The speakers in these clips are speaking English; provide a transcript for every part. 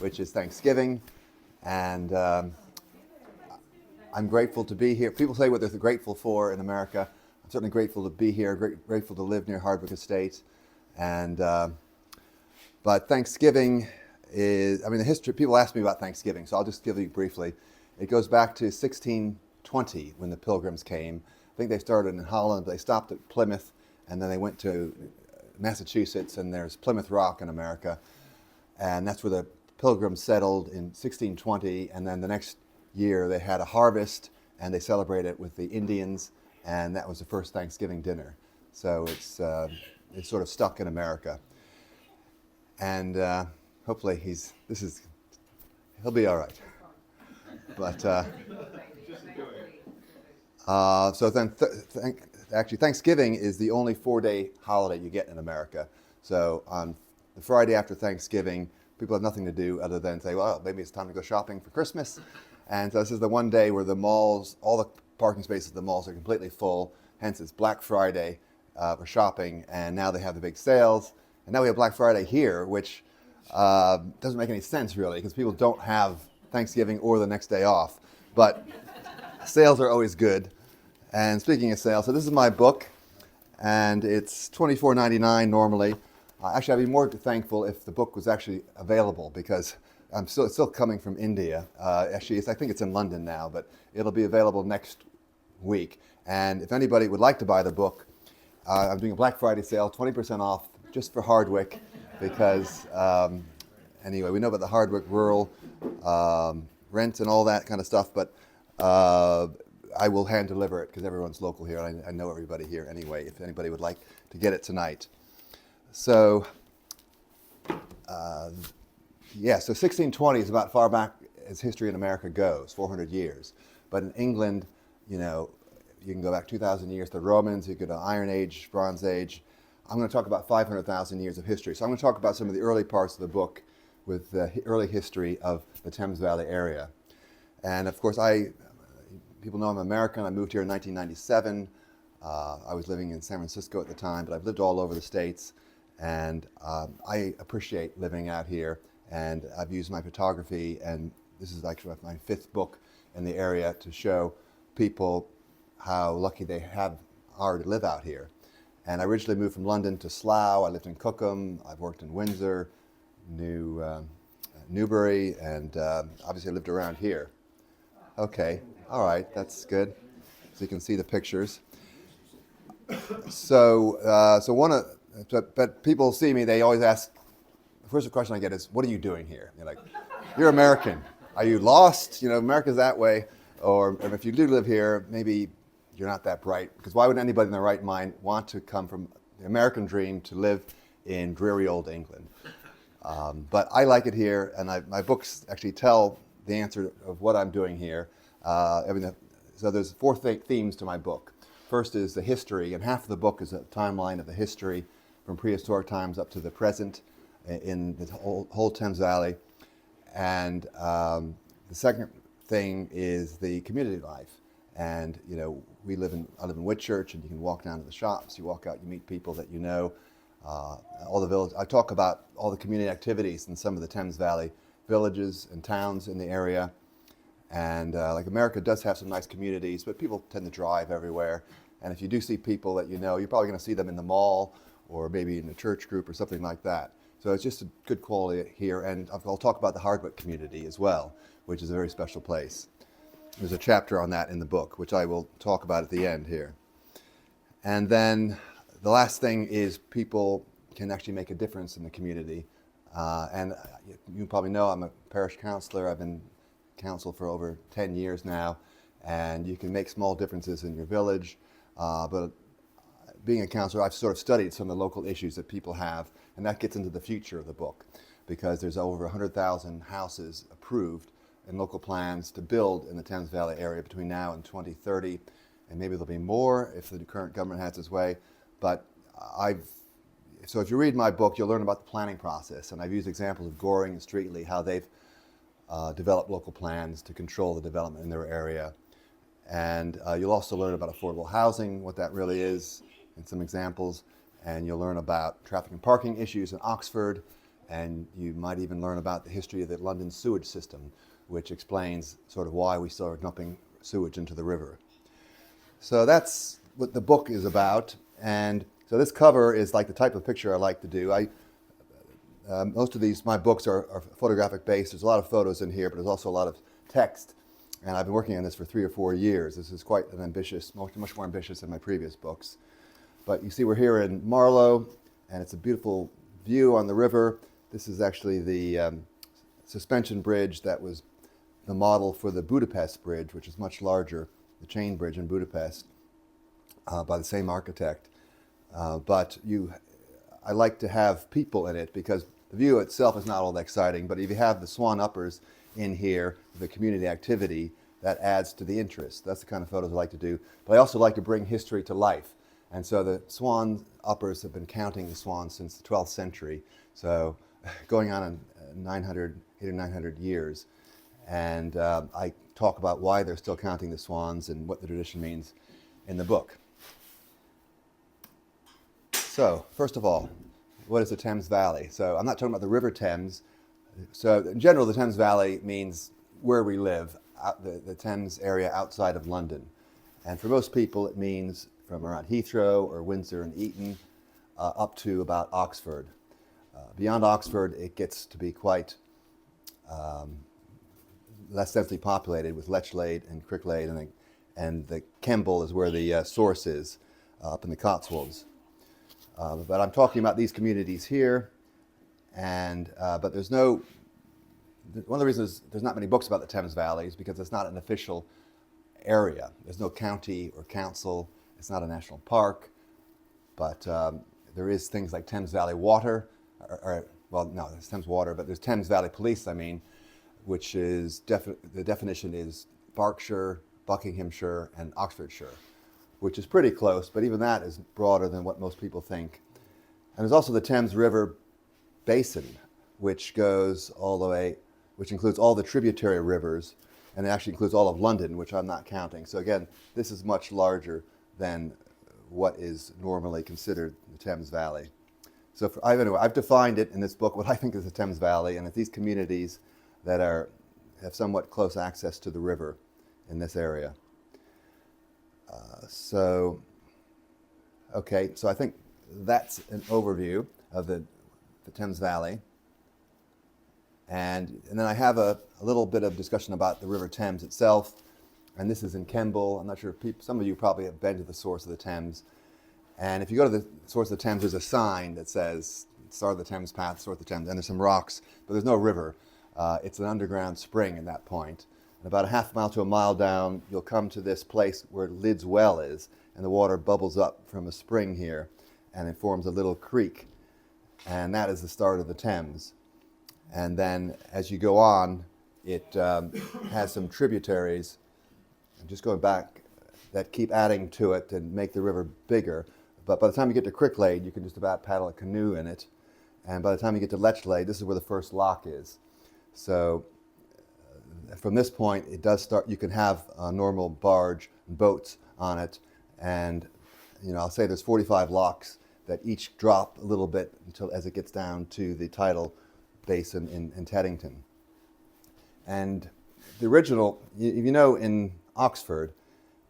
which is Thanksgiving, and I'm grateful to be here. People say what they're grateful for in America. I'm certainly grateful to be here, grateful to live near Hardwick Estate, and but Thanksgiving is, I mean, the history, people ask me about Thanksgiving, so I'll just give you briefly. It goes back to 1620 when the Pilgrims came. I think they started in Holland, but they stopped at Plymouth, and then they went to Massachusetts, and there's Plymouth Rock in America, and that's where the Pilgrims settled in 1620, and then the next year they had a harvest, and they celebrated it with the Indians, and that was the first Thanksgiving dinner. So it's sort of stuck in America, and hopefully he'll be all right. But so then, actually, Thanksgiving is the only 4-day holiday you get in America. So on the Friday after Thanksgiving, people have nothing to do other than say, well, maybe it's time to go shopping for Christmas. And so this is the one day where the malls, all the parking spaces at the malls are completely full. Hence, it's Black Friday for shopping, and now they have the big sales. And now we have Black Friday here, which doesn't make any sense really, because people don't have Thanksgiving or the next day off. But sales are always good. And speaking of sales, so this is my book, and it's $24.99 normally. Actually, I'd be more thankful if the book was actually available, because it's still coming from India. Actually, I think it's in London now, but it'll be available next week. And if anybody would like to buy the book, I'm doing a Black Friday sale, 20% off just for Hardwick, because anyway, we know about the Hardwick rural rent and all that kind of stuff, but I will hand deliver it because everyone's local here. I know everybody here anyway, if anybody would like to get it tonight. So, so 1620 is about far back as history in America goes, 400 years. But in England, you know, you can go back 2,000 years to the Romans, you could go to Iron Age, Bronze Age. I'm going to talk about 500,000 years of history. So I'm going to talk about some of the early parts of the book with the early history of the Thames Valley area. And of course, people know I'm American. I moved here in 1997. I was living in San Francisco at the time, but I've lived all over the States. And I appreciate living out here. And I've used my photography, and this is actually my 5th book in the area, to show people how lucky they are to live out here. And I originally moved from London to Slough. I lived in Cookham. I've worked in Windsor, Newbury, and obviously I lived around here. Okay, all right, that's good. So you can see the pictures. But people see me, they always ask, the first question I get is, what are you doing here? They're like, you're American. Are you lost? You know, America's that way. Or if you do live here, maybe you're not that bright. Because why would anybody in their right mind want to come from the American dream to live in dreary old England? But I like it here, and my books actually tell the answer of what I'm doing here. So there's 4 themes to my book. First is the history, and half of the book is a timeline of the history from prehistoric times up to the present in the whole Thames Valley. And the second thing is the community life. And you know, I live in Whitchurch, and you can walk down to the shops, you walk out, you meet people that you know. All the village. I talk about all the community activities in some of the Thames Valley villages and towns in the area. And like America does have some nice communities, but people tend to drive everywhere. And if you do see people that you know, you're probably going to see them in the mall or maybe in a church group or something like that. So it's just a good quality here. And I'll talk about the Hardwick community as well, which is a very special place. There's a chapter on that in the book, which I will talk about at the end here. And then the last thing is people can actually make a difference in the community. And you probably know I'm a parish counselor. I've been counsel for over 10 years now. And you can make small differences in your village. But being a counselor, I've sort of studied some of the local issues that people have. And that gets into the future of the book, because there's over 100,000 houses approved in local plans to build in the Thames Valley area between now and 2030. And maybe there'll be more if the current government has its way. But so if you read my book, you'll learn about the planning process. And I've used examples of Goring and Streatley, how they've developed local plans to control the development in their area. And you'll also learn about affordable housing, what that really is, and some examples. And you'll learn about traffic and parking issues in Oxford, And you might even learn about the history of the London sewage system, which explains sort of why we still are dumping sewage into the river. So that's what the book is about. And so this cover is like the type of picture I like to do. Most of my books are photographic based. There's a lot of photos in here, but there's also a lot of text. And I've been working on this for 3 or 4 years. This is quite an ambitious, much more ambitious than my previous books. But you see we're here in Marlow, and it's a beautiful view on the river. This is actually the suspension bridge that was the model for the Budapest Bridge, which is much larger, the chain bridge in Budapest, by the same architect. But I like to have people in it because the view itself is not all that exciting, but if you have the swan uppers in here, the community activity, that adds to the interest. That's the kind of photos I like to do. But I also like to bring history to life. And so the swan uppers have been counting the swans since the 12th century. So going on 800 or 900 years. And I talk about why they're still counting the swans and what the tradition means in the book. So, first of all, what is the Thames Valley? So I'm not talking about the River Thames. So in general, the Thames Valley means where we live, the Thames area outside of London. And for most people, it means from around Heathrow or Windsor and Eton up to about Oxford. Beyond Oxford, it gets to be quite less densely populated with Lechlade and Cricklade, and the Kemble is where the source is, up in the Cotswolds. But I'm talking about these communities here, and but there's no. One of the reasons there's not many books about the Thames Valley is because it's not an official area. There's no county or council. It's not a national park, but there is things like Thames Valley Water, well, no, it's Thames Water, but there's Thames Valley Police, which is, the definition is Berkshire, Buckinghamshire, and Oxfordshire, which is pretty close, but even that is broader than what most people think. And there's also the Thames River Basin, which goes all the way, which includes all the tributary rivers, and it actually includes all of London, which I'm not counting. So again, this is much larger than what is normally considered the Thames Valley. So I've defined it in this book, what I think is the Thames Valley, and it's these communities that have somewhat close access to the river in this area. So I think that's an overview of the Thames Valley. And then I have a little bit of discussion about the River Thames itself. And this is in Kemble. I'm not sure if some of you probably have been to the source of the Thames. And if you go to the source of the Thames, there's a sign that says, start of the Thames Path, source of the Thames, and there's some rocks, but there's no river. It's an underground spring at that point. And about a half mile to a mile down, you'll come to this place where Lid's Well is, and the water bubbles up from a spring here, and it forms a little creek. And that is the start of the Thames. And then as you go on, it has some tributaries, and just going back, that keep adding to it and make the river bigger. But by the time you get to Cricklade, you can just about paddle a canoe in it. And by the time you get to Lechlade, this is where the first lock is. So from this point, it does start, you can have a normal barge and boats on it. And I'll say there's 45 locks that each drop a little bit as it gets down to the tidal basin in Teddington. And the original, in Oxford,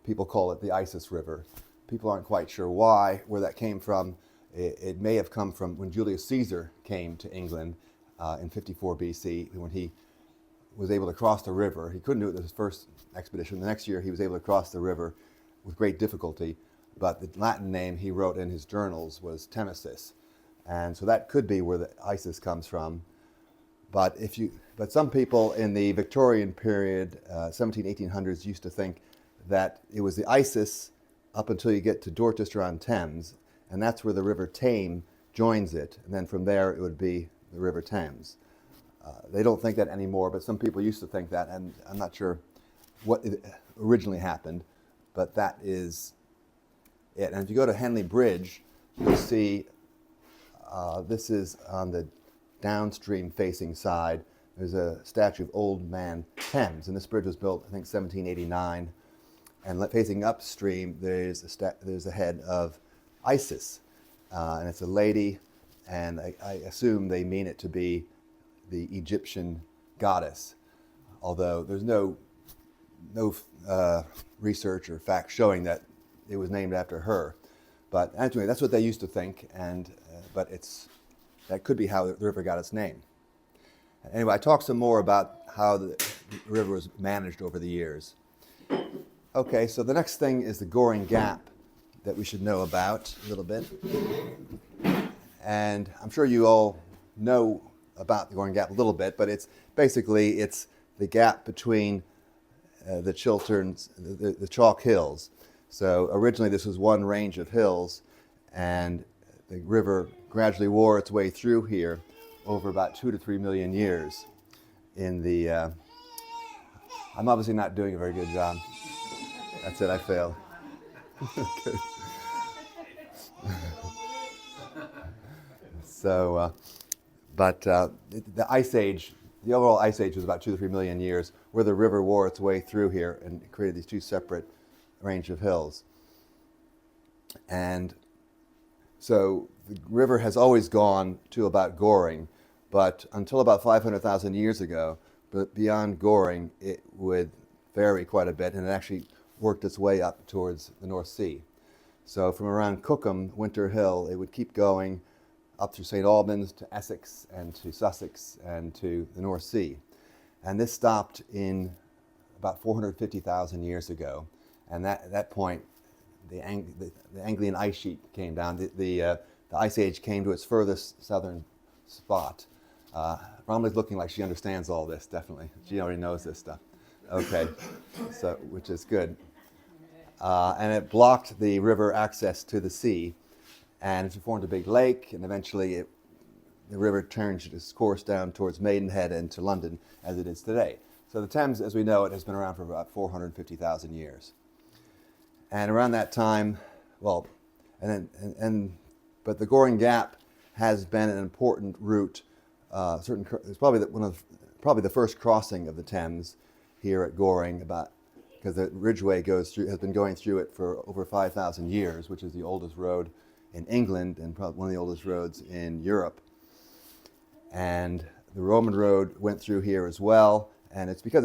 people call it the Isis River. People aren't quite sure where that came from. It may have come from when Julius Caesar came to England in 54 BC, when he was able to cross the river. He couldn't do it in his first expedition. The next year he was able to cross the river with great difficulty, but the Latin name he wrote in his journals was Thamesis. And so that could be where the Isis comes from. But some people in the Victorian period, 1800s, used to think that it was the Isis up until you get to Dorchester-on-Thames, and that's where the River Tame joins it, and then from there it would be the River Thames. They don't think that anymore, but some people used to think that, and I'm not sure what originally happened, but that is it. And if you go to Henley Bridge, you'll see this is on the downstream facing side. There's a statue of Old Man Thames, and this bridge was built, I think, 1789. And facing upstream, there's a head of Isis, and it's a lady and I assume they mean it to be the Egyptian goddess, although there's no research or fact showing that it was named after her. But anyway, that's what they used to think, and but that could be how the river got its name. Anyway, I talked some more about how the river was managed over the years. Okay, so the next thing is the Goring Gap that we should know about a little bit. And I'm sure you all know about the Goring Gap a little bit, but it's the gap between the Chilterns, the Chalk Hills. So originally this was one range of hills, and the river gradually wore its way through here over about 2 to 3 million years. I'm obviously not doing a very good job. That's it, I failed. So, the Ice Age, the overall Ice Age was about 2 to 3 million years, where the river wore its way through here and created these two separate range of hills. And so the river has always gone to about Goring, but until about 500,000 years ago, but beyond Goring, it would vary quite a bit, and it actually worked its way up towards the North Sea. So from around Cookham, Winter Hill, it would keep going up through St. Albans to Essex and to Sussex and to the North Sea. And this stopped in about 450,000 years ago. And at that point, the Anglian ice sheet came down. The Ice Age came to its furthest southern spot. Romney's looking like she understands all this, definitely. She already knows this stuff. Okay, so which is good. And it blocked the river access to the sea, and it formed a big lake, and eventually the river turned its course down towards Maidenhead and to London, as it is today. So the Thames, as we know it, has been around for about 450,000 years. And around that time, but the Goring Gap has been an important route. It's probably the first crossing of the Thames here at Goring, because the Ridgeway has been going through it for over 5,000 years, which is the oldest road in England and probably one of the oldest roads in Europe. And the Roman road went through here as well, and it's because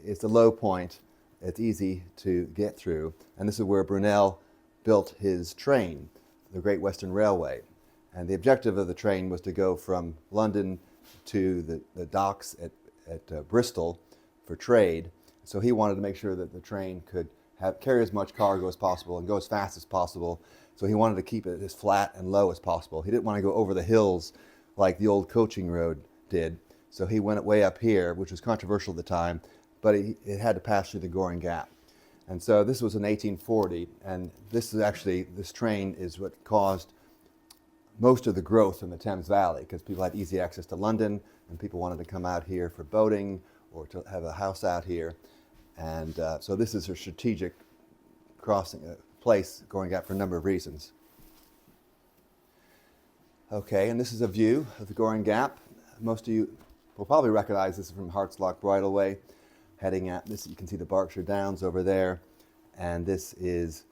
it's a low point, it's easy to get through. And this is where Brunel built his train, the Great Western Railway. And the objective of the train was to go from London to the docks at Bristol for trade. So he wanted to make sure that the train could carry as much cargo as possible and go as fast as possible. So he wanted to keep it as flat and low as possible. He didn't want to go over the hills like the old coaching road did. So he went way up here, which was controversial at the time, but it had to pass through the Goring Gap. And so this was in 1840, and this train is what caused most of the growth in the Thames Valley, because people had easy access to London, and people wanted to come out here for boating or to have a house out here. And so this is a strategic crossing place Goring Gap for a number of reasons. Okay, and this is a view of the Goring Gap. Most of you will probably recognize this from Hartslock Bridleway. Heading at this, you can see the Berkshire Downs over there, and this is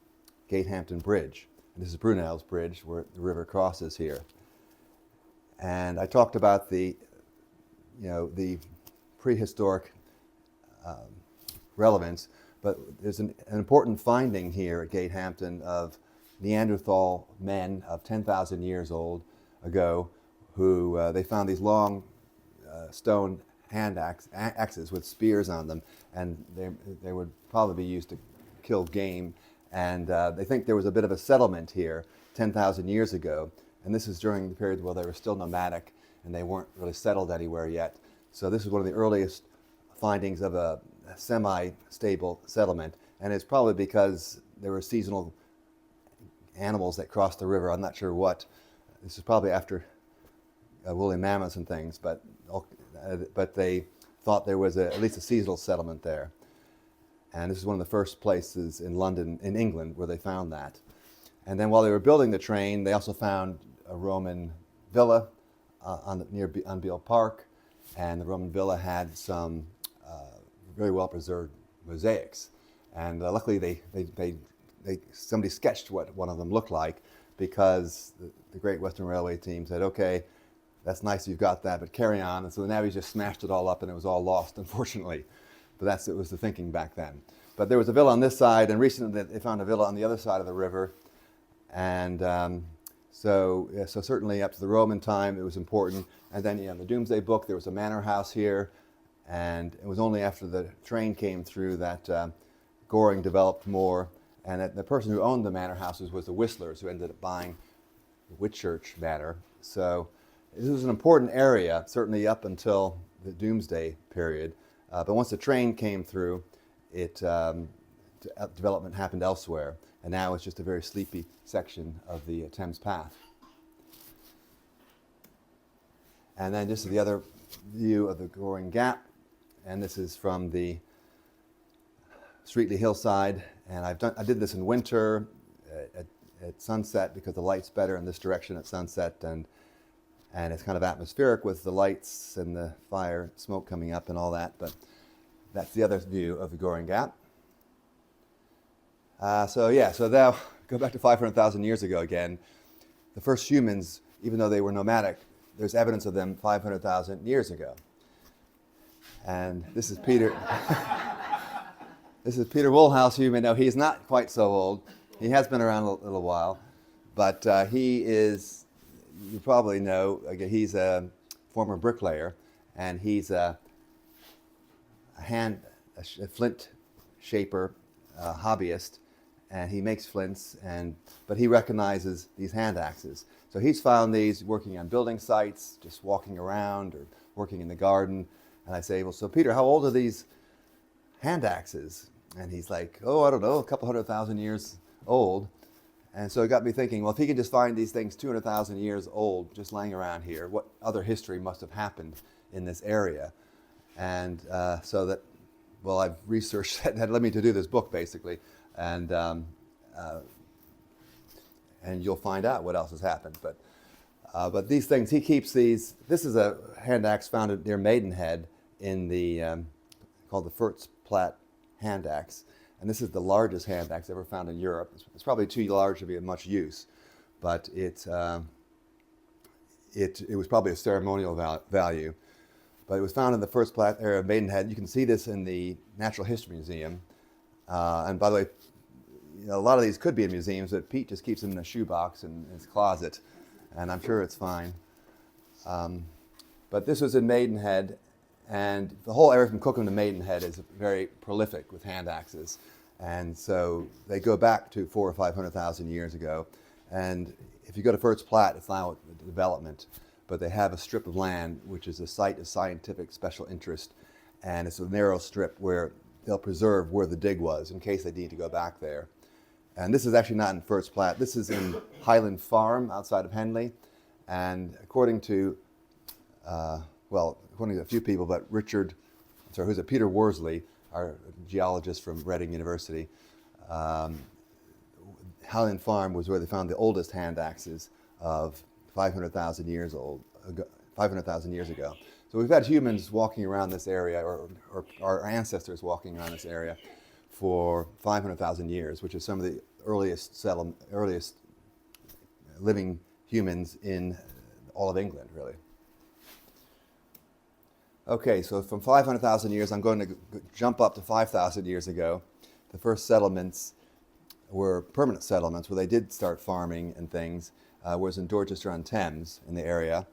Gatehampton Bridge. And this is Brunel's Bridge, where the river crosses here. And I talked about the prehistoric relevance, but there's an important finding here at Gatehampton of Neanderthal men of 10,000 years old ago, who they found these long stone hand axes with spears on them, and they would probably be used to kill game. And they think there was a bit of a settlement here 10,000 years ago, and this is during the period where they were still nomadic and they weren't really settled anywhere yet. So this is one of the earliest findings of a semi-stable settlement, and it's probably because there were seasonal animals that crossed the river. I'm not sure what. This is probably after woolly mammoths and things, but they thought there was at least a seasonal settlement there. And this is one of the first places in London, in England, where they found that. And then while they were building the train, they also found a Roman villa near Beale Park, and the Roman villa had some very well preserved mosaics. And luckily, somebody sketched what one of them looked like, because the Great Western Railway team said, okay, that's nice you've got that, but carry on. And so the Navy just smashed it all up and it was all lost, unfortunately. But it was the thinking back then. But there was a villa on this side, and recently they found a villa on the other side of the river. And so certainly up to the Roman time, it was important. And then in the Doomsday Book, there was a manor house here. And it was only after the train came through that Goring developed more. And the person who owned the manor houses was the Whistlers, who ended up buying Whitchurch Manor. So this was an important area, certainly up until the Doomsday period. But once the train came through, development happened elsewhere. And now it's just a very sleepy section of the Thames Path. And then just the other view of the Goring Gap. And this is from the Streatley hillside. And I did this in winter at sunset because the light's better in this direction at sunset. And it's kind of atmospheric with the lights and the fire smoke coming up and all that. But that's the other view of the Goring Gap. So now go back to 500,000 years ago again. The first humans, even though they were nomadic, there's evidence of them 500,000 years ago. And this is Peter. This is Peter Woolhouse, who you may know. He's not quite so old. He has been around a little while. But he is, you probably know, he's a former bricklayer. And he's a flint shaper, hobbyist. And he makes flints, but he recognizes these hand axes. So he's found these working on building sites, just walking around or working in the garden. And I say, well, so Peter, how old are these hand axes? And he's like, oh, I don't know, a couple 100,000 years old. And so it got me thinking, well, if he could just find these things 200,000 years old, just laying around here, what other history must have happened in this area? And I've researched that led me to do this book, basically. And you'll find out what else has happened. But these things, he keeps these. This is a hand axe found near Maidenhead in called the Furtzplatte hand axe. And this is the largest hand axe ever found in Europe. It's probably too large to be of much use, but it was probably a ceremonial value. But it was found in the Furtzplatte area of Maidenhead. You can see this in the Natural History Museum. And by the way, a lot of these could be in museums, but Pete just keeps them in a shoebox in his closet, and I'm sure it's fine. But this was in Maidenhead, and the whole area from Cookham to Maidenhead is very prolific with hand axes. And so they go back to 400,000 or 500,000 years ago. And if you go to Furtzplatte, it's now a development, but they have a strip of land which is a site of scientific special interest, and it's a narrow strip where they'll preserve where the dig was in case they need to go back there. And this is actually not in Furtzplatte. This is in Highland Farm outside of Henley. And according to a few people, but Peter Worsley, our geologist from Reading University, Highland Farm was where they found the oldest hand axes of 500,000 years ago. So we've had humans walking around this area, or our ancestors walking around this area for 500,000 years, which is some of the earliest living humans in all of England, really. Okay, so from 500,000 years, I'm going to jump up to 5,000 years ago. The first settlements were permanent settlements where they did start farming and things, was in Dorchester-on-Thames in the area.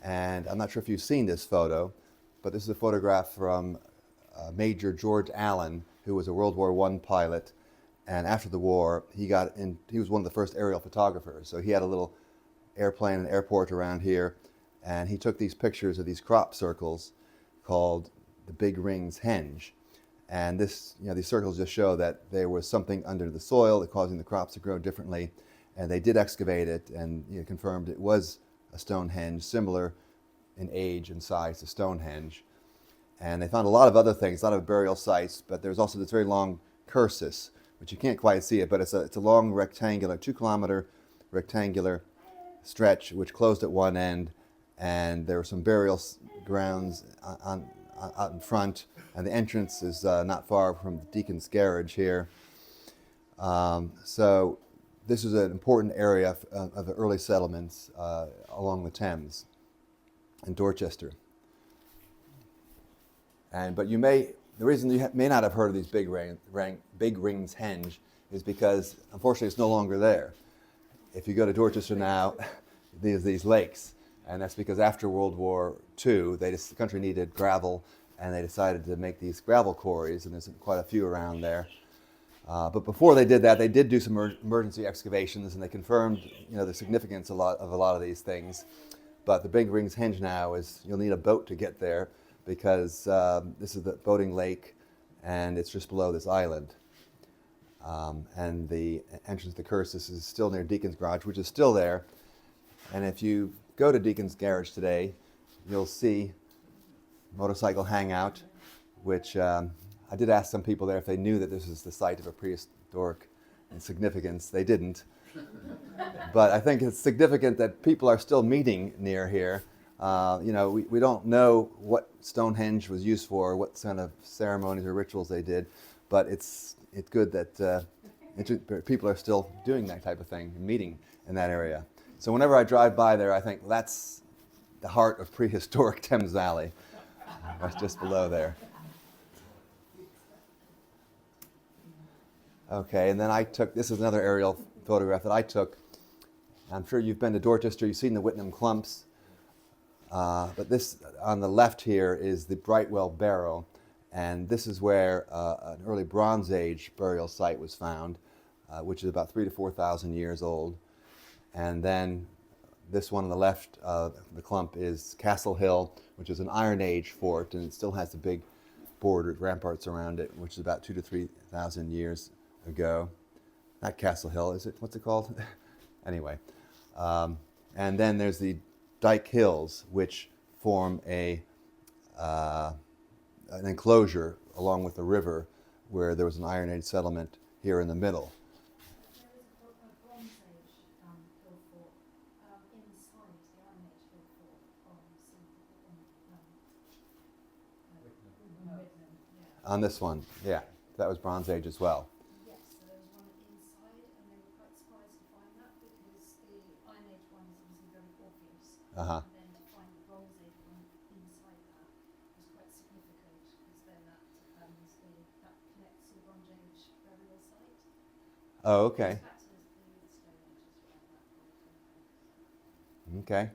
And I'm not sure if you've seen this photo, but this is a photograph from Major George Allen, who was a World War I pilot. And after the war, he was one of the first aerial photographers. So he had a little airplane and airport around here. And he took these pictures of these crop circles called the Big Rings Henge. And these circles just show that there was something under the soil that causing the crops to grow differently. And they did excavate it and confirmed it was a Stonehenge, similar in age and size to Stonehenge. And they found a lot of other things, a lot of burial sites, but there's also this very long cursus, which you can't quite see it, but it's a long rectangular, 2-kilometer rectangular stretch which closed at one end, and there were some burial grounds out in front, and the entrance is not far from the Deacon's Garage here. So this is an important area of the early settlements along the Thames in Dorchester. But the reason you may not have heard of these Big Rings Henge is because, unfortunately, it's no longer there. If you go to Dorchester now, there's these lakes, and that's because after World War II, the country needed gravel, and they decided to make these gravel quarries, and there's quite a few around there. But before they did that, they did do some emergency excavations, and they confirmed, the significance of a lot of these things. But the Big Rings Henge now you'll need a boat to get there, because this is the boating lake, and it's just below this island. And the entrance to Cursus is still near Deacon's Garage, which is still there. And if you go to Deacon's Garage today, you'll see motorcycle hangout, which I did ask some people there if they knew that this was the site of a prehistoric significance. They didn't. But I think it's significant that people are still meeting near here. We don't know what Stonehenge was used for, what kind of ceremonies or rituals they did, but it's good that people are still doing that type of thing, meeting in that area. So whenever I drive by there, I think that's the heart of prehistoric Thames Valley. That's just below there. Okay, and then this is another aerial photograph that I took. I'm sure you've been to Dorchester, you've seen the Whitnam Clumps. But this on the left here is the Brightwell Barrow, and this is where an early Bronze Age burial site was found, which is about 3,000 to 4,000 years old. And then this one on the left, the clump, is Castle Hill, which is an Iron Age fort, and it still has the big bordered ramparts around it, which is about 2,000 to 3,000 years ago. Not Castle Hill, is it? What's it called? Anyway. And then there's the Dyke Hills, which form an enclosure along with the river where there was an Iron Age settlement here in the middle. There is a Bronze Age hill fort inside the Iron Age hill fort on Whitman. Yeah. On this one, yeah. That was Bronze Age as well. Yes, so there was one inside, and they were quite surprised to find that because the Iron Age one is obviously very obvious. Uh-huh. And then to find the Bronze Age one inside that was quite significant because then that connects to the Bronze Age burial site. Oh, okay. Goes back to the Stone Age as well, that Okay.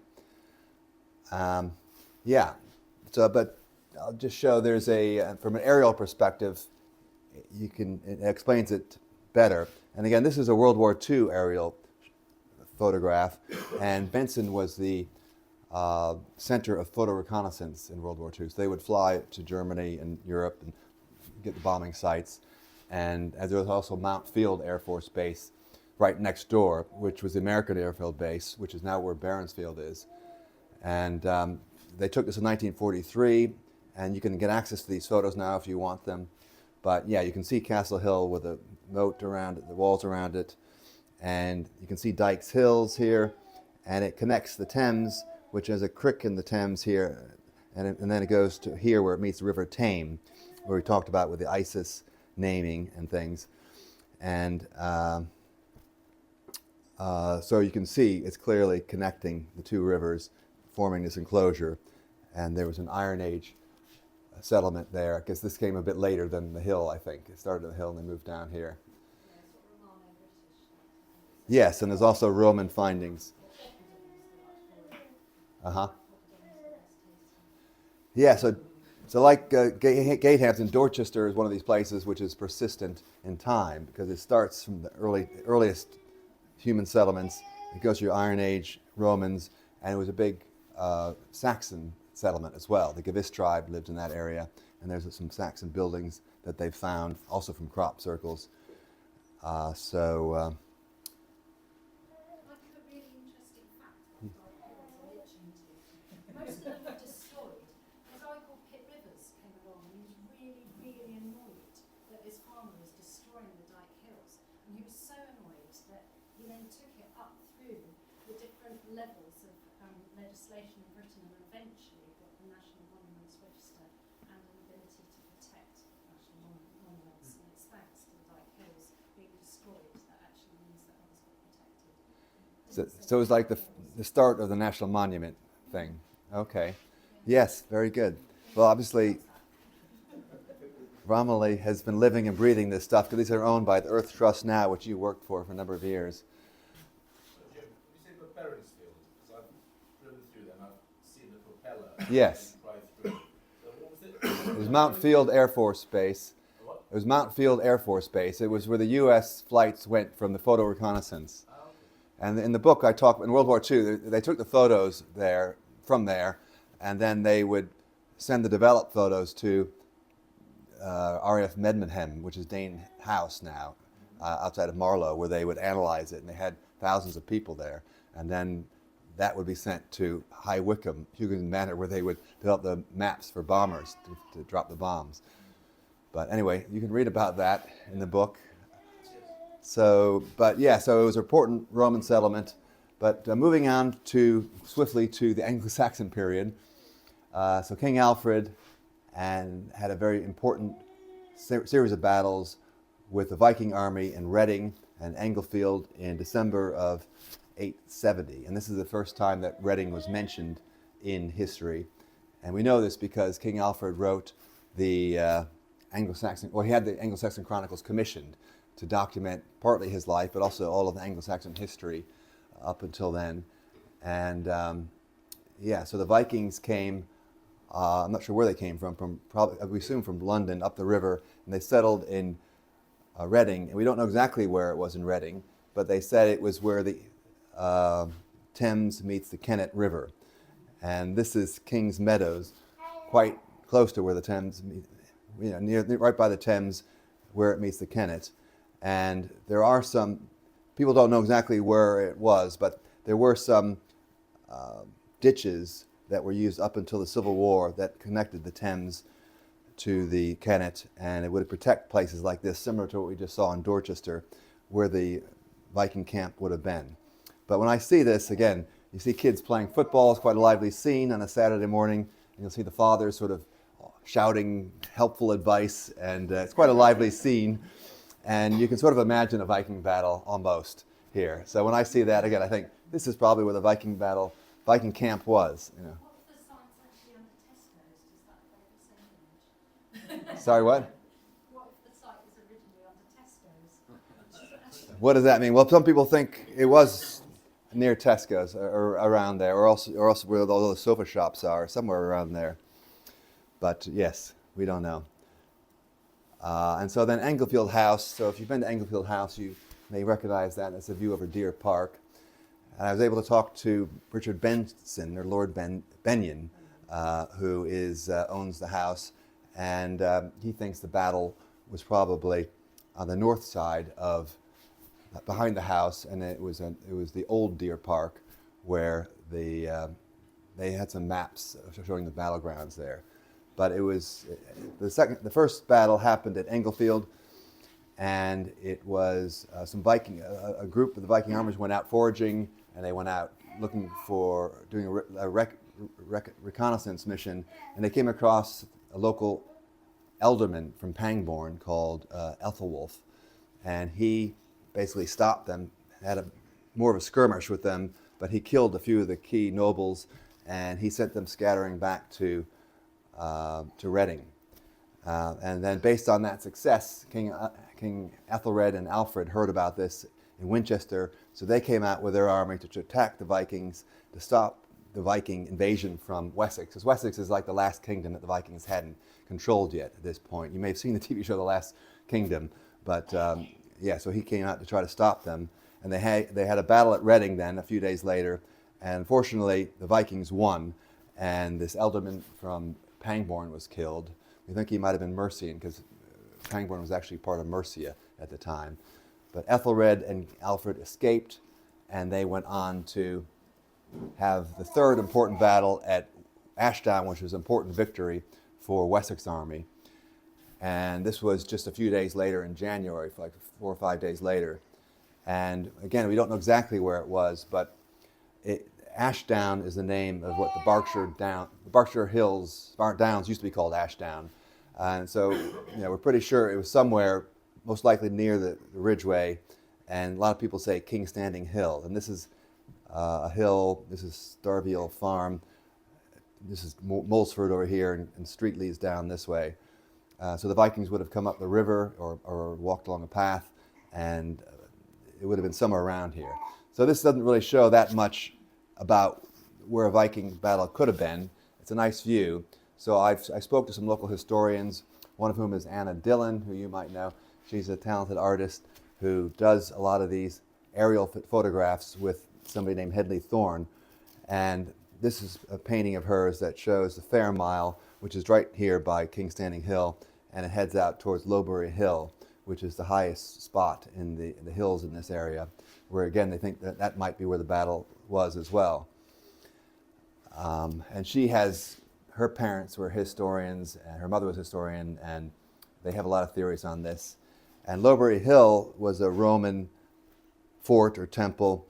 Yeah. So, but I'll just show there's from an aerial perspective, it explains it better. And again, this is a World War II aerial photograph, and Benson was the center of photo reconnaissance in World War II. So they would fly to Germany and Europe and get the bombing sites. And there was also Mount Field Air Force Base right next door, which was the American Airfield Base, which is now where Baronsfield is. And they took this in 1943, and you can get access to these photos now if you want them. But yeah, you can see Castle Hill with a moat around it, the walls around it, and you can see Dykes Hills here, and it connects the Thames, which has a creek in the Thames here, and then it goes to here where it meets the River Tame, where we talked about with the ISIS naming and things. And so you can see it's clearly connecting the two rivers, forming this enclosure. And there was an Iron Age settlement there, because this came a bit later than the hill, I think. It started at the hill and they moved down here. Yes, and there's also Roman findings. Uh-huh. Yeah, so like Gatehampton, Dorchester is one of these places which is persistent in time, because it starts from the earliest human settlements. It goes through Iron Age, Romans, and it was a big Saxon settlement as well. The Gavis tribe lived in that area, and there's some Saxon buildings that they've found, also from crop circles. Like a really interesting fact about hills I mentioned to you. Most of them were destroyed. A guy called Pitt Rivers came along, and he was really, really annoyed that this farmer was destroying the Dyke Hills. And he was so annoyed that he then took it up through the different levels of legislation in Britain, and eventually got the National Monuments Register and an ability to protect national monuments. And it's thanks to the Dyke Hills being destroyed that actually So it was like the start of the National Monument thing. Okay. Yes, very good. Well, obviously, Romilly has been living and breathing this stuff because these are owned by the Earth Trust now, which you worked for a number of years. Jim, you say Beresfield, because I've driven through there and I've seen the propeller. Yes. Drive through. So what was it? It was Mount Field Air Force Base. What? It was Mount Field Air Force Base. It was where the U.S. flights went from the photo reconnaissance. Oh, okay. And in the book I talk, in World War II, they took the photos there, from there, and then they would send the developed photos to RAF Medmenham, which is Dane House now, outside of Marlow, where they would analyze it, and they had thousands of people there. And then that would be sent to High Wycombe, Hughenden Manor, where they would develop the maps for bombers to drop the bombs. But anyway, you can read about that in the book. So it was an important Roman settlement. But moving on swiftly to the Anglo-Saxon period. So King Alfred had a very important series of battles with the Viking army in Reading and Englefield in December of 870. And this is the first time that Reading was mentioned in history. And we know this because King Alfred wrote the he had the Anglo-Saxon Chronicles commissioned to document partly his life, but also all of the Anglo-Saxon history up until then. And so the Vikings came, I'm not sure where they came from probably, we assume from London up the river, and they settled in Reading. And we don't know exactly where it was in Reading, but they said it was where the Thames meets the Kennet River. And this is King's Meadows, quite close to where the Thames meets, right by the Thames where it meets the Kennet. And there are some, people don't know exactly where it was, but there were some ditches that were used up until the Civil War that connected the Thames to the Kennet, and it would protect places like this, similar to what we just saw in Dorchester, where the Viking camp would have been. But when I see this, again, you see kids playing football. It's quite a lively scene on a Saturday morning, and you'll see the fathers sort of shouting helpful advice, and it's quite a lively scene. And you can sort of imagine a Viking battle almost here. So when I see that, again, I think this is probably where the Viking camp was. What if the site's actually under Tesco's? Does that evoke the same image? Sorry, what? What if the site is originally under Tesco's? What does that mean? Well, some people think it was near Tesco's or around there, or else where all those sofa shops are, somewhere around there. But yes, we don't know. And so then Englefield House. So if you've been to Englefield House, you may recognize that. That's a view over Deer Park. And I was able to talk to Richard Benson, or Lord Benyon, who owns the house, and he thinks the battle was probably on the north side behind the house, and it was the old Deer Park, where they had some maps showing the battlegrounds there. But it was the first battle happened at Englefield, and it was a group of the Viking armies went out foraging, and they went out looking for doing a reconnaissance mission, and they came across a local ealdorman from Pangbourne called Ethelwulf, and he basically stopped them, had more of a skirmish with them, but he killed a few of the key nobles, and he sent them scattering back to Reading. And then based on that success, King Ethelred and Alfred heard about this in Winchester, so they came out with their army to attack the Vikings, to stop the Viking invasion from Wessex, because Wessex is like the last kingdom that the Vikings hadn't controlled yet at this point. You may have seen the TV show The Last Kingdom, but so he came out to try to stop them, and they had a battle at Reading then a few days later, and unfortunately the Vikings won, and this ealdorman from Pangbourne was killed. We think he might have been Mercian, because Pangbourne was actually part of Mercia at the time. But Ethelred and Alfred escaped, and they went on to have the third important battle at Ashdown, which was an important victory for Wessex army. And this was just a few days later in January, like 4 or 5 days later. And again, we don't know exactly where it was, but Ashdown is the name of what the Berkshire Hills, Downs used to be called Ashdown. And so, we're pretty sure it was somewhere, most likely near the Ridgeway, and a lot of people say King Standing Hill. And this is a hill. This is Starville Farm. This is Molesford over here, and Streatley is down this way. So the Vikings would have come up the river or walked along a path, and it would have been somewhere around here. So this doesn't really show that much about where a Viking battle could have been. It's a nice view. So I spoke to some local historians, one of whom is Anna Dillon, who you might know. She's a talented artist who does a lot of these aerial photographs with somebody named Hedley Thorne. And this is a painting of hers that shows the Fair Mile, which is right here by King's Standing Hill, and it heads out towards Lowbury Hill, which is the highest spot in the hills in this area, where again they think that that might be where the battle was as well. And she has, her parents were historians, and her mother was a historian, and they have a lot of theories on this. And Lowbury Hill was a Roman fort or temple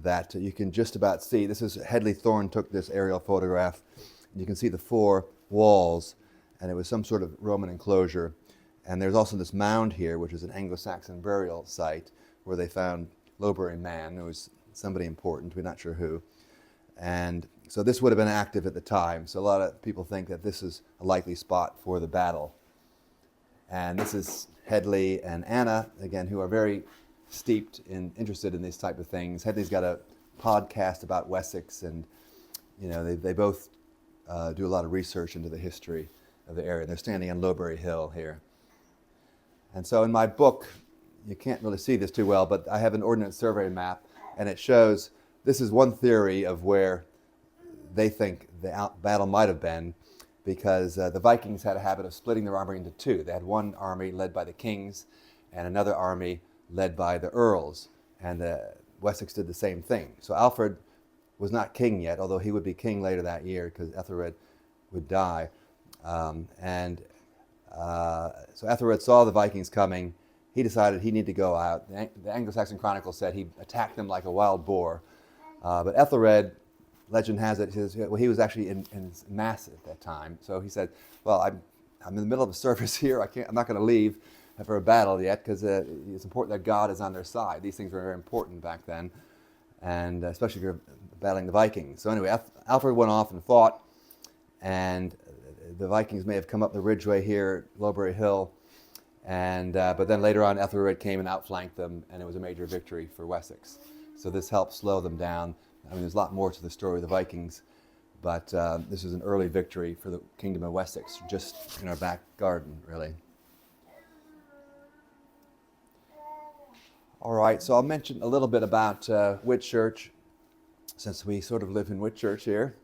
that you can just about see. This is Hedley Thorne took this aerial photograph. You can see the four walls, and it was some sort of Roman enclosure. And there's also this mound here, which is an Anglo-Saxon burial site, where they found Lowbury Man. It was somebody important, we're not sure who. And so this would have been active at the time. So a lot of people think that this is a likely spot for the battle. And this is Hedley and Anna, again, who are very steeped in, interested in these type of things. Hedley's got a podcast about Wessex, and you know they both do a lot of research into the history of the area. They're standing on Lowbury Hill here. And so in my book, you can't really see this too well, but I have an Ordnance Survey map, and it shows, this is one theory of where they think the battle might have been, because the Vikings had a habit of splitting their army into two. They had one army led by the kings and another army led by the earls, and Wessex did the same thing. So Alfred was not king yet, although he would be king later that year because Ethelred would die. So Ethelred saw the Vikings coming. He decided he needed to go out. The Anglo-Saxon Chronicle said he attacked them like a wild boar. But Ethelred, legend has it, he was actually in Mass at that time. So he said, well, I'm in the middle of a service here. I'm not going to leave for a battle yet, because it's important that God is on their side. These things were very important back then, and especially if you're battling the Vikings. So anyway, Alfred went off and fought, and the Vikings may have come up the ridgeway here, Lowbury Hill, and but then later on Ethelred came and outflanked them, and it was a major victory for Wessex. So this helped slow them down. I mean, there's a lot more to the story of the Vikings, but this was an early victory for the Kingdom of Wessex, just in our back garden, really. All right, so I'll mention a little bit about Whitchurch, since we sort of live in Whitchurch here.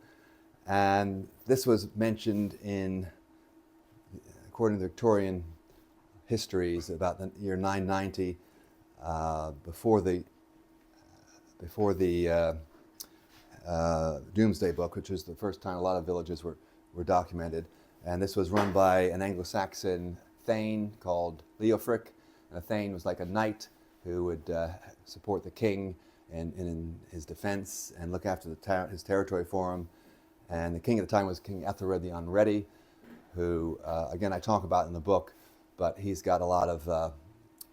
And this was mentioned in, according to Victorian histories, about the year 990, before the Domesday Book, which was the first time a lot of villages were documented. And this was run by an Anglo-Saxon thane called Leofric. And a thane was like a knight who would support the king in his defense and look after his territory for him. And the king at the time was King Ethelred the Unready, who, again, I talk about in the book, but he's got a lot of,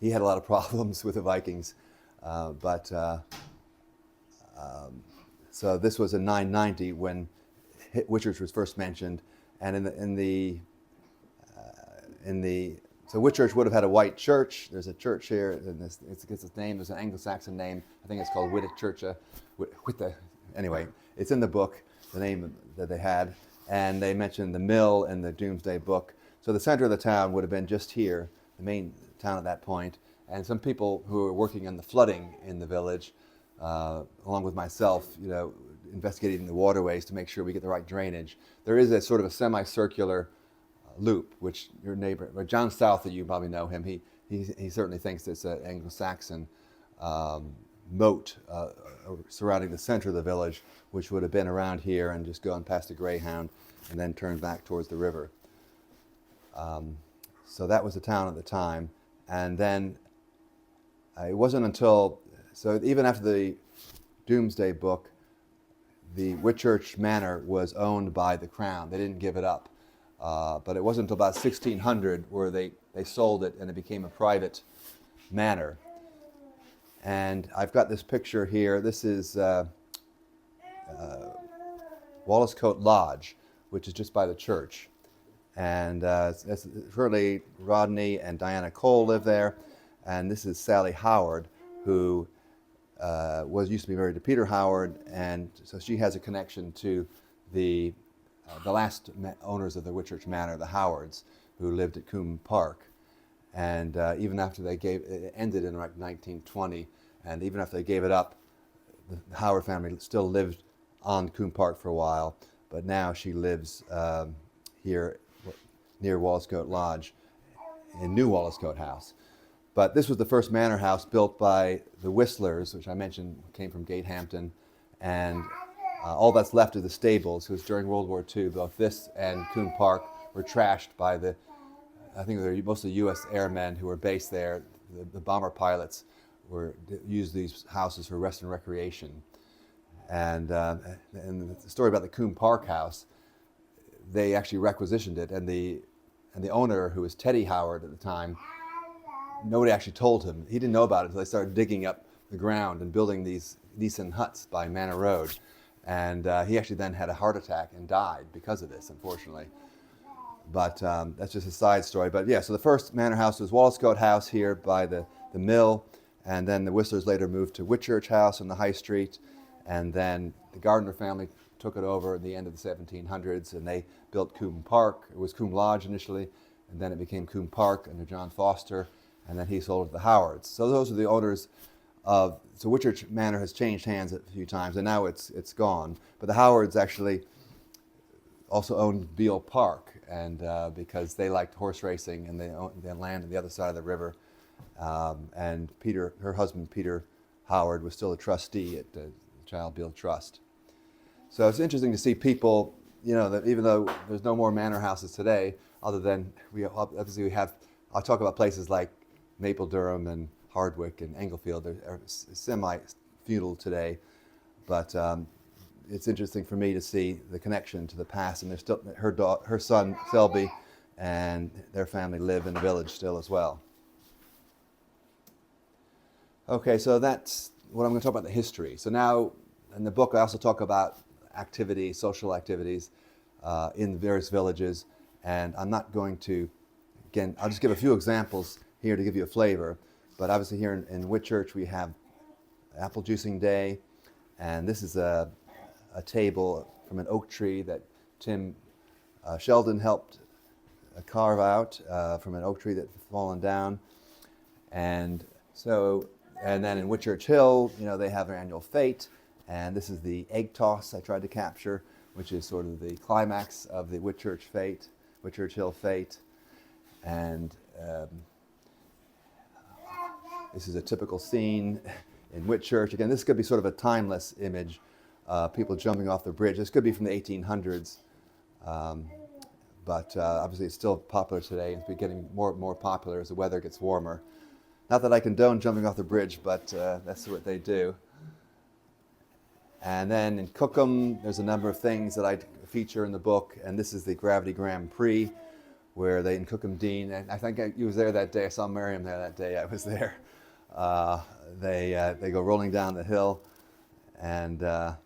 he had a lot of problems with the Vikings. So this was in 990 when Whitchurch was first mentioned, and so Whitchurch would have had a white church. There's a church here, and it gets its name. There's an Anglo-Saxon name. I think it's called Whitchurch. Anyway, it's in the book, the name that they had, and they mentioned the mill in the Domesday Book. So the center of the town would have been just here, the main town at that point, and some people who were working on the flooding in the village, along with myself, investigating the waterways to make sure we get the right drainage. There is a sort of a semicircular loop, which your neighbor, John South, that you probably know him, he certainly thinks it's an Anglo-Saxon moat surrounding the center of the village, which would have been around here and just gone past the Greyhound and then turned back towards the river. So that was the town at the time. And then it wasn't until, so even after the Domesday Book, the Whitchurch Manor was owned by the Crown. They didn't give it up. But it wasn't until about 1600 where they sold it and it became a private manor. And I've got this picture here. This is Walliscote Lodge, which is just by the church. And currently Rodney and Diana Cole live there. And this is Sally Howard, who used to be married to Peter Howard, and so she has a connection to the last owners of the Whitchurch Manor, the Howards, who lived at Coombe Park. And even after it ended in like 1920, and even after they gave it up, the Howard family still lived on Coombe Park for a while, but now she lives here near Walliscote Lodge in New Walliscote House. But this was the first manor house built by the Whistlers, which I mentioned came from Gatehampton, and all that's left of the stables, because during World War II, both this and Coombe Park were trashed by I think they're mostly U.S. airmen who were based there. The bomber pilots used these houses for rest and recreation. And the story about the Coombe Park house, they actually requisitioned it, and the owner, who was Teddy Howard at the time, nobody actually told him. He didn't know about it until they started digging up the ground and building these decent huts by Manor Road. And he actually then had a heart attack and died because of this, unfortunately. But that's just a side story. But yeah, so the first manor house was Walliscote House here by the mill, and then the Whistlers later moved to Whitchurch House on the High Street, and then the Gardner family took it over at the end of the 1700s, and they built Coombe Park. It was Coombe Lodge initially, and then it became Coombe Park under John Foster, and then he sold it to the Howards. So those are the owners of, so Whitchurch Manor has changed hands a few times, and now it's gone. But the Howards actually also owned Beale Park, and because they liked horse racing, and they owned the land on the other side of the river. And her husband, Peter Howard, was still a trustee at the Child Beale Trust. So it's interesting to see people, that even though there's no more manor houses today, other than I'll talk about places like Maple Durham and Hardwick and Englefield. They're semi-feudal today, but it's interesting for me to see the connection to the past, and there's still her son Selby and their family live in the village still as well. Okay, so that's what I'm going to talk about, the history. So now in the book I also talk about social activities in the various villages, and I'm not going to, again, I'll just give a few examples here to give you a flavor, but obviously here in Whitchurch we have apple juicing day, and this is a table from an oak tree that Tim Sheldon helped carve out from an oak tree that had fallen down. And then in Whitchurch Hill, they have their annual fete, and this is the egg toss I tried to capture, which is sort of the climax of the Whitchurch Hill fete. And this is a typical scene in Whitchurch. Again, this could be sort of a timeless image, people jumping off the bridge. This could be from the 1800s, but obviously it's still popular today, and it's getting more and more popular as the weather gets warmer. Not that I condone jumping off the bridge, but that's what they do. And then in Cookham, there's a number of things that I feature in the book, and this is the Gravity Grand Prix, where in Cookham Dean, and I think he was there that day. I saw Miriam there that day. I was there. They go rolling down the hill, and they're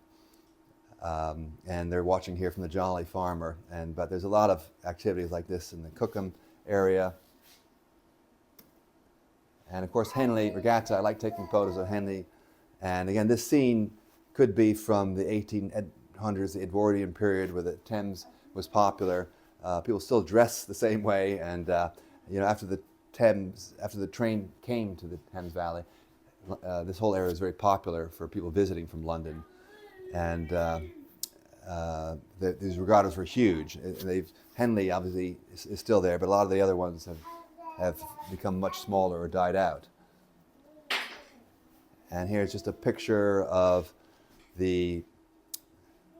watching here from the Jolly Farmer. But there's a lot of activities like this in the Cookham area. And of course, Henley Regatta. I like taking photos of Henley. And again, this scene could be from the 1800s, the Edwardian period, where the Thames was popular. People still dress the same way, and after the train came to the Thames Valley, this whole area is very popular for people visiting from London, and these regattas were huge. Henley obviously is still there, but a lot of the other ones have become much smaller or died out. And here's just a picture of the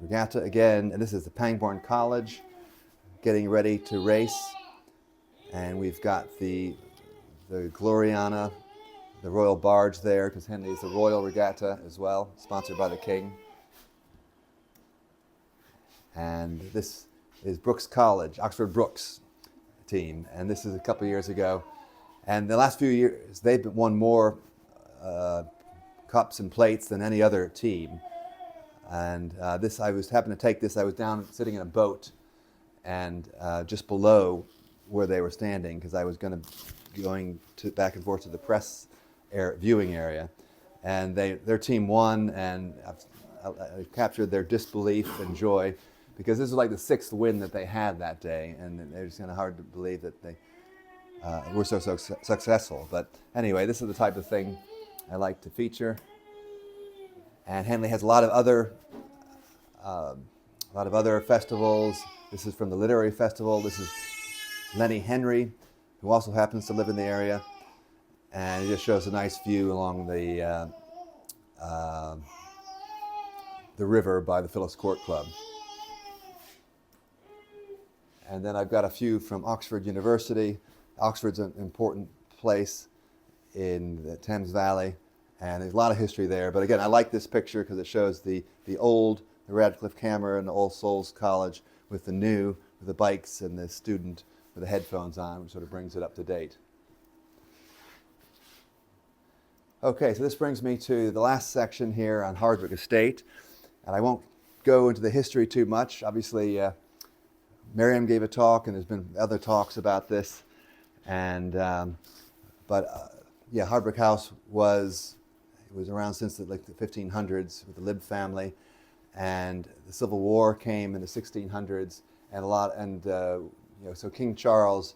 regatta again, and this is the Pangbourne College getting ready to race, and we've got the Gloriana, the royal barge there, because Henley is the Royal Regatta as well, sponsored by the King. And this is Brooks College, Oxford Brooks team, and this is a couple of years ago. And the last few years, they've won more cups and plates than any other team. And this, I was happened to take this. I was down sitting in a boat, and just below where they were standing, because I was going to back and forth to the press viewing area, and their team won, and I captured their disbelief and joy, because this was like the sixth win that they had that day, and it was kind of hard to believe that they were so successful. But anyway, this is the type of thing I like to feature. And Henley has a lot of other festivals. This is from the Literary Festival. This is Lenny Henry, who also happens to live in the area, and it just shows a nice view along the river by the Phyllis Court Club. And then I've got a few from Oxford University. Oxford's an important place in the Thames Valley, and there's a lot of history there. But again, I like this picture because it shows the Radcliffe Camera and the All Souls College with the bikes and the student with the headphones on, which sort of brings it up to date. Okay, so this brings me to the last section here on Hardwick Estate, and I won't go into the history too much. Obviously, Miriam gave a talk, and there's been other talks about this, and Hardwick House was around since the 1500s with the Lib family, and the Civil War came in the 1600s, so King Charles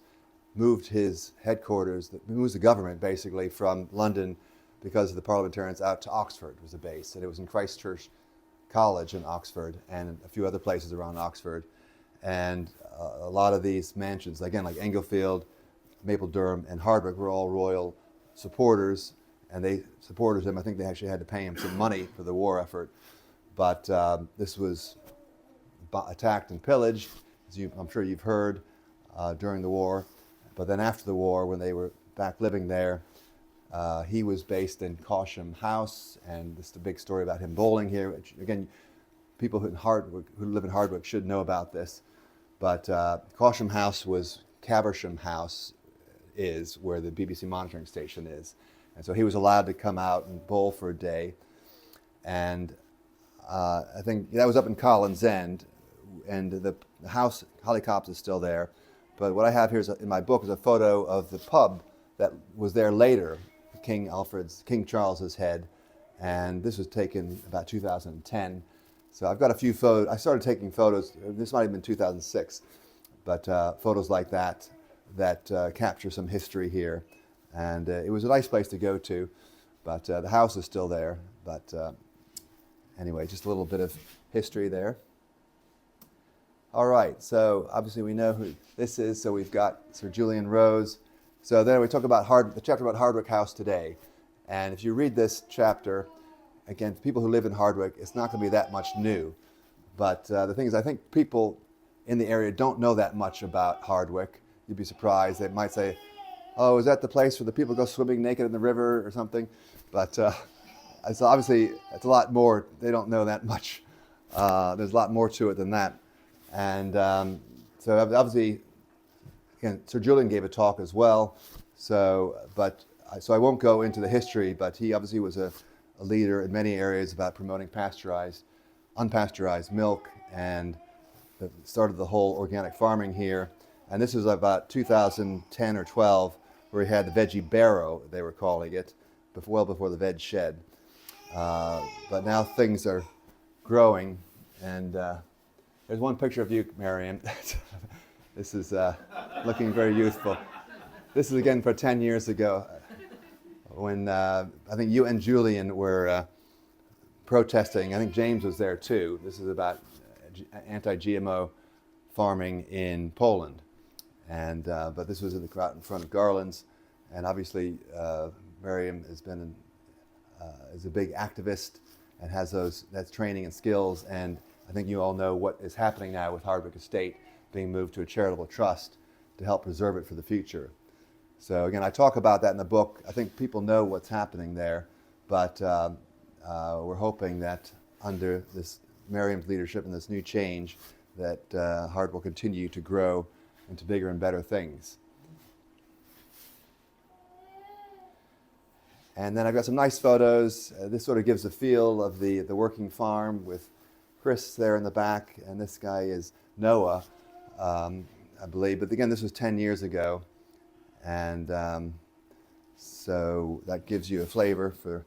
moved his headquarters, moves the government basically from London because of the parliamentarians out to Oxford was the base, and it was in Christchurch College in Oxford and a few other places around Oxford. And a lot of these mansions, again, like Englefield, Maple Durham, and Hardwick were all royal supporters, and they supported him. I think they actually had to pay him some money for the war effort. But this was attacked and pillaged, as I'm sure you've heard, during the war. But then after the war, when they were back living there, he was based in Cawsham House, and this is a big story about him bowling here, which, again, people who live in Hardwick should know about this. But Cawsham House was Caversham House is where the BBC monitoring station is. And so he was allowed to come out and bowl for a day. And I think that was up in Collins End, and the house, Holly Copse, is still there. But what I have here in my book is a photo of the pub that was there later, King Charles's head. And this was taken about 2010. So I've got a few photos. I started taking photos, this might have been 2006, but photos like that capture some history here. And it was a nice place to go to, but the house is still there. But anyway, just a little bit of history there. All right, so obviously we know who this is. So we've got Sir Julian Rose. So then we talk about the chapter about Hardwick House today. And if you read this chapter, again, for people who live in Hardwick, it's not going to be that much new. But the thing is, I think people in the area don't know that much about Hardwick. You'd be surprised. They might say, oh, is that the place where the people go swimming naked in the river or something? But so obviously, it's a lot more. They don't know that much. There's a lot more to it than that. And so obviously, again, Sir Julian gave a talk as well. So I won't go into the history, but he obviously was a leader in many areas about promoting unpasteurized milk, and started the whole organic farming here. And this was about 2010 or 12, where he had the veggie barrow, they were calling it, well before the veg shed. But now things are growing, and there's one picture of you, Marion. This is looking very youthful. This is again for 10 years ago, when I think you and Julian were protesting. I think James was there too. This is about anti-GMO farming in Poland. And but this was out in front of Garland's, and obviously Miriam is a big activist and has that training and skills. And I think you all know what is happening now with Hardwick Estate being moved to a charitable trust to help preserve it for the future. So again, I talk about that in the book. I think people know what's happening there, but we're hoping that under this Miriam's leadership and this new change, that Hardwick will continue to grow into bigger and better things. And then I've got some nice photos. This sort of gives a feel of the working farm with Chris there in the back, and this guy is Noah, I believe. But again, this was 10 years ago, and so that gives you a flavor for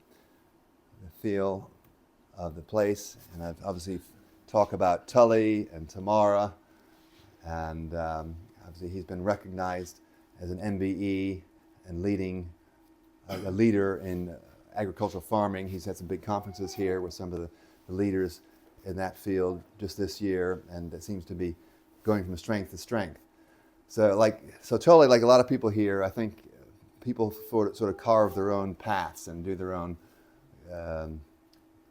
the feel of the place. And I've obviously talk about Tully and Tamara, and obviously he's been recognized as an MBE and leading a leader in agricultural farming. He's had some big conferences here with some of the leaders in that field just this year, and it seems to be going from strength to strength. So totally like a lot of people here, I think people sort of carve their own paths and do their own,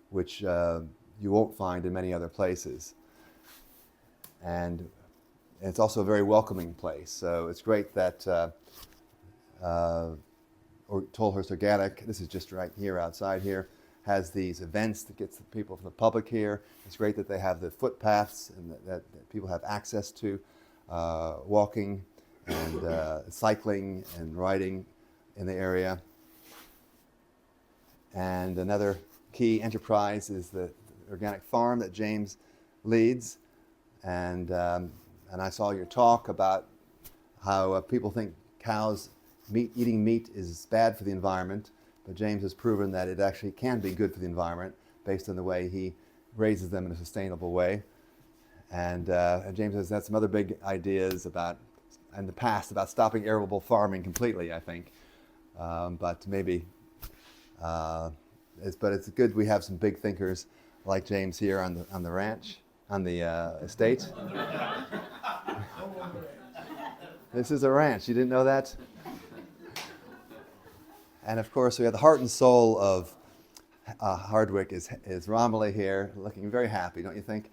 which you won't find in many other places. And it's also a very welcoming place. So it's great that Tolhurst Organic, this is just right here outside here, has these events that gets the people from the public here. It's great that they have the footpaths and that people have access to walking and cycling and riding in the area. And another key enterprise is the organic farm that James leads. And I saw your talk about how people think eating meat is bad for the environment, but James has proven that it actually can be good for the environment based on the way he raises them in a sustainable way. And James has had some other big ideas in the past about stopping arable farming completely, I think. But maybe, it's good we have some big thinkers like James here on the ranch, on the estate. This is a ranch. You didn't know that? And of course, we have the heart and soul of Hardwick is Romilly here, looking very happy, don't you think?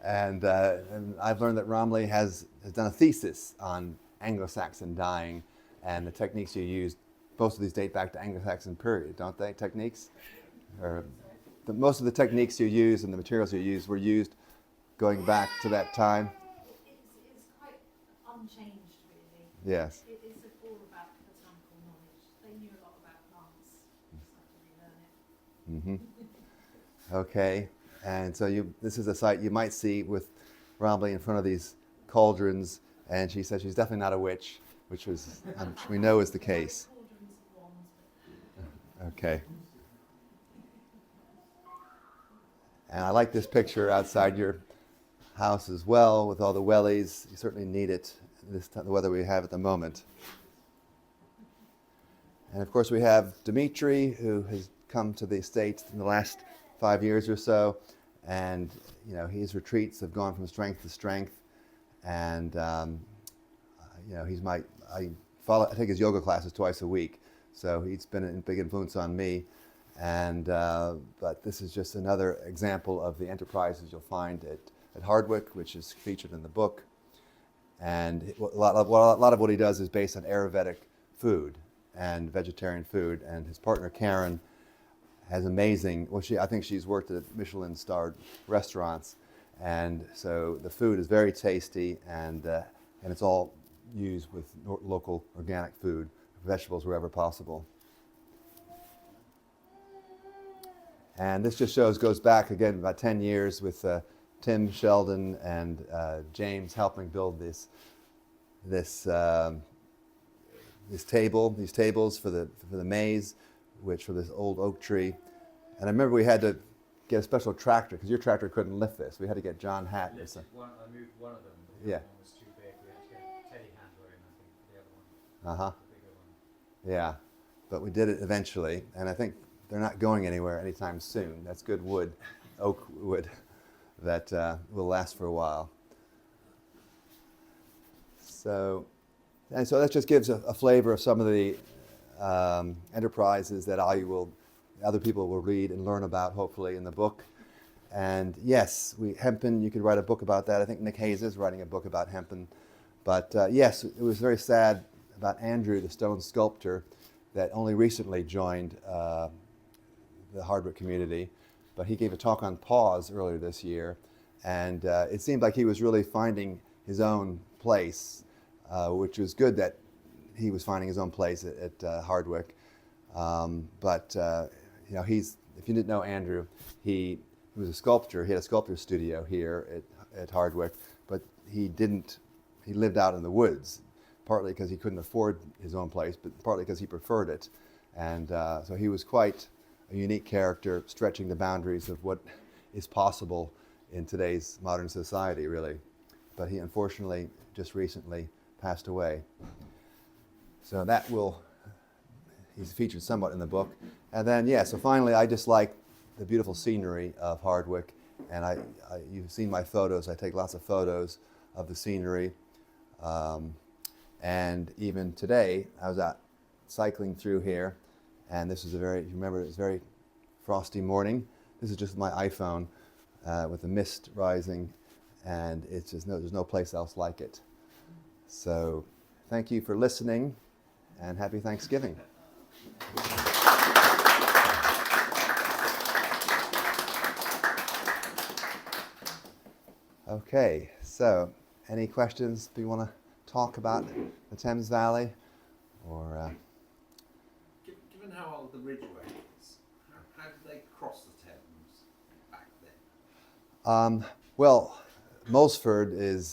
And I've learned that Romilly has done a thesis on Anglo-Saxon dyeing and the techniques you use. Most of these date back to Anglo-Saxon period, don't they? Techniques? Most of the techniques you use and the materials you use were used going back to that time. It's quite unchanged, really. Yes. It's all about botanical knowledge. They knew a lot about plants. Just have to relearn it. Mm-hmm. Okay. And so this is a site you might see with Romilly in front of these cauldrons, and she said she's definitely not a witch, which we know is the case. Okay. And I like this picture outside your house as well, with all the wellies. You certainly need it this time, the weather we have at the moment. And of course we have Dimitri, who has come to the estate in the last 5 years or so, and his retreats have gone from strength to strength. And I take his yoga classes twice a week, so he's been a big influence on me. And but this is just another example of the enterprises you'll find at Hardwick, which is featured in the book. And a lot of what he does is based on Ayurvedic food and vegetarian food. And his partner Karen has amazing. I think she's worked at Michelin-starred restaurants, and so the food is very tasty, and it's all used with local organic food, vegetables wherever possible. And this just goes back again about 10 years with Tim Sheldon and James helping build these tables for the maze, which for this old oak tree. And I remember we had to get a special tractor because your tractor couldn't lift this. We had to get John Hatton. Yes, I moved one of them. The Yeah. other one was too big. We had to get Teddy Handler in, I think, for the other one. Uh-huh. The bigger one. Yeah, but we did it eventually, and I think they're not going anywhere anytime soon. That's good wood, oak wood, that will last for a while. So that just gives a flavor of some of the enterprises that other people will read and learn about, hopefully, in the book. And yes, hempen, you could write a book about that. I think Nick Hayes is writing a book about hempen. But yes, it was very sad about Andrew, the stone sculptor, that only recently joined the Hardwick community. But he gave a talk on pause earlier this year. And it seemed like he was really finding his own place, which was good that he was finding his own place at Hardwick. But if you didn't know Andrew, he he was a sculptor. He had a sculpture studio here at Hardwick, but he lived out in the woods, partly because he couldn't afford his own place, but partly because he preferred it. And so he was quite a unique character, stretching the boundaries of what is possible in today's modern society, really. But he unfortunately just recently passed away. So he's featured somewhat in the book. And then, so finally, I just like the beautiful scenery of Hardwick. And you've seen my photos. I take lots of photos of the scenery. And even today, I was out cycling through here. And this is it was a very frosty morning. This is just my iPhone with the mist rising. And it's just there's no place else like it. So thank you for listening, and happy Thanksgiving. Okay, so any questions? Do you want to talk about the Thames Valley? Or Given how old the Ridgeway is, how did they cross the Thames back then? Well, Molesford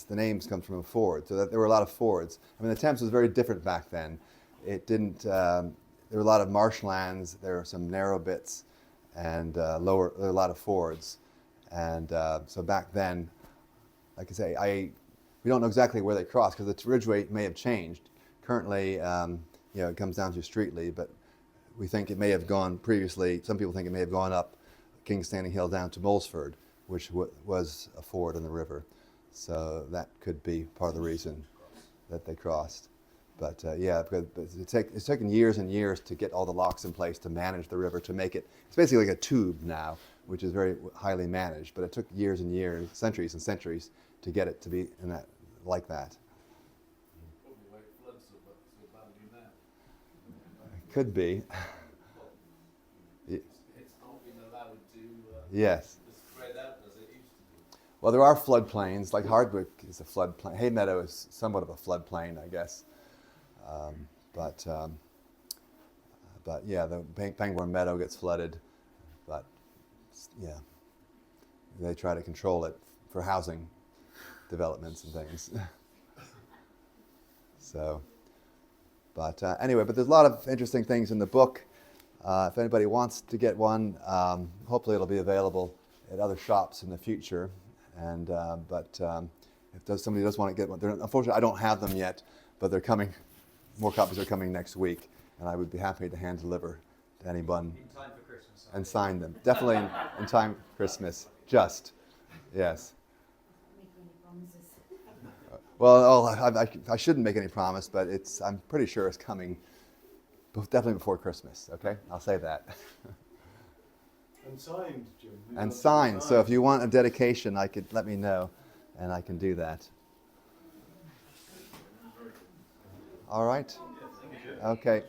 the names come from a ford, so that there were a lot of fords. I mean, the Thames was very different back then. It didn't, there were a lot of marshlands, there were some narrow bits, and there were a lot of fords. And so back then, like I say, we don't know exactly where they crossed, because the Ridgeway may have changed. Currently, it comes down to Streetley, but we think it may have gone previously, some people think it may have gone up King's Standing Hill down to Molesford, which was a ford in the river. So that could be part of the reason that they crossed. But because it's taken years and years to get all the locks in place to manage the river, to make it, it's basically like a tube now, which is very highly managed, but it took years and years, centuries and centuries to get it to be like that. Probably why it floods so badly now. It could be. It's not been allowed to Yes. spread out as it used to do. Well, there are floodplains, like Hardwick is a floodplain. Haymeadow is somewhat of a floodplain, I guess. But the Pangbourne Meadow gets flooded. But they try to control it for housing developments and things. So, but anyway, but there's a lot of interesting things in the book. If anybody wants to get one, hopefully it'll be available at other shops in the future. And if somebody does want to get one, unfortunately I don't have them yet, but they're coming. More copies are coming next week, and I would be happy to hand deliver to anyone. In time for Christmas. And sign them. Definitely in time for Christmas. Yes. Make any promises. Well, I shouldn't make any promise, but I'm pretty sure it's coming definitely before Christmas, okay? I'll say that. And signed, Jim. And signed, so if you want a dedication, let me know, and I can do that. All right? Okay.